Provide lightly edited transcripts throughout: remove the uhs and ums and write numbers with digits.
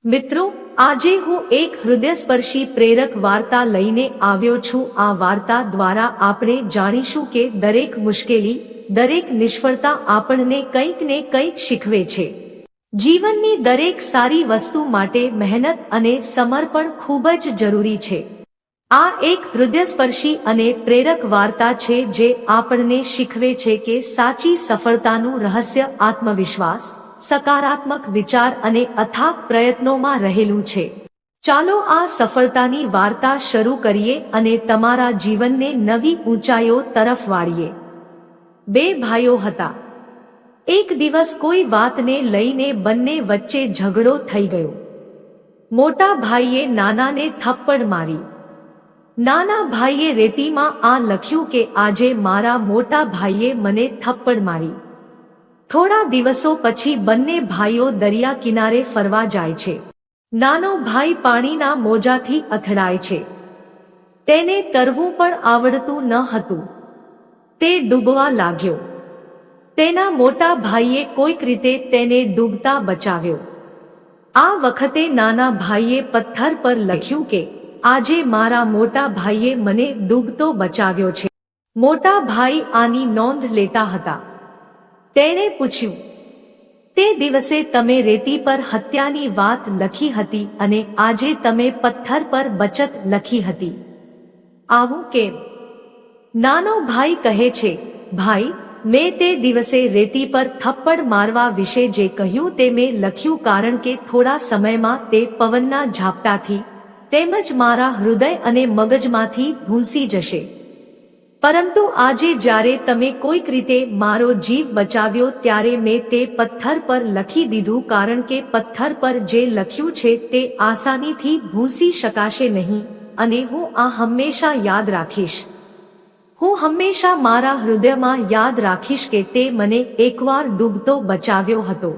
મિત્રો, આજે હું એક હૃદયસ્પર્શી પ્રેરક વાર્તા લઈને આવ્યો છું। આ વાર્તા દ્વારા આપણે જાણીશું કે દરેક મુશ્કેલી, દરેક નિષ્ફળતા આપણને કંઈક ને કંઈક શીખવે છે। જીવનની દરેક સારી વસ્તુ માટે મહેનત અને સમર્પણ ખૂબ જ જરૂરી છે। આ એક હૃદયસ્પર્શી અને પ્રેરક વાર્તા છે જે આપણને શીખવે છે કે સાચી સફળતાનું રહસ્ય આત્મવિશ્વાસ, સકારાત્મક વિચાર અને અથાગ પ્રયત્નોમાં રહેલું છે। ચાલો આ સફળતાની વાર્તા શરૂ કરીએ અને તમારા જીવનને નવી ઊંચાઈઓ તરફ વાળીએ। બે ભાઈઓ હતા। એક દિવસ કોઈ વાતને લઈને બંને વચ્ચે ઝઘડો થઈ ગયો। મોટા ભાઈએ નાનાને થપ્પડ મારી। નાના ભાઈએ રેતીમાં આ લખ્યું કે આજે મારા મોટા ભાઈએ મને થપ્પડ મારી। થોડા દિવસો પછી બંને ભાઈઓ દરિયા કિનારે ફરવા જાય છે। નાનો ભાઈ પાણીના મોજાથી અથડાય છે। તેને તરવું પણ આવડતું ન હતું। તે ડૂબવા લાગ્યો। તેના મોટા ભાઈએ કોઈક રીતે તેને ડૂબતા બચાવ્યો। આ વખતે નાના ભાઈએ પથ્થર પર લખ્યું કે આજે મારા મોટા ભાઈએ મને ડૂબતો બચાવ્યો છે। મોટા ભાઈ આની નોંધ લેતા હતા। તેણે પૂછ્યું, તે દિવસે તમે રેતી પર હત્યાની વાત લખી હતી અને આજે તમે પથ્થર પર બચત લખી હતી। આવું કેમ? નાનો ભાઈ કહે છે, ભાઈ, મેં તે દિવસે રેતી પર થપ્પડ મારવા વિશે જે કહ્યું તે મેં લખ્યું કારણ કે થોડા સમયમાં તે પવનના ઝાપટાથી તેમજ મારા હૃદય અને મગજમાંથી ભૂંસી જશે। પરંતુ આજે જ્યારે તમે કોઈક રીતે મારો જીવ બચાવ્યો ત્યારે મેં તે પથ્થર પર લખી દીધું કારણ કે પથ્થર પર જે લખ્યું છે તે આસાનીથી ભૂંસી શકાશે નહીં અને હું આ હંમેશા યાદ રાખીશ। હું હંમેશા મારા હૃદયમાં યાદ રાખીશ કે તે મને એકવાર ડૂબતો બચાવ્યો હતો।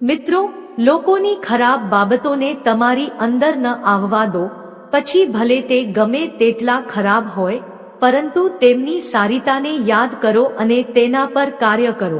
મિત્રો, લોકોની ખરાબ બાબતોને તમારી અંદર ન આવવા દો, પછી ભલે તે ગમે તેટલા ખરાબ હોય, પરંતુ તેમની સારીતાને યાદ કરો અને તેના પર કાર્ય કરો।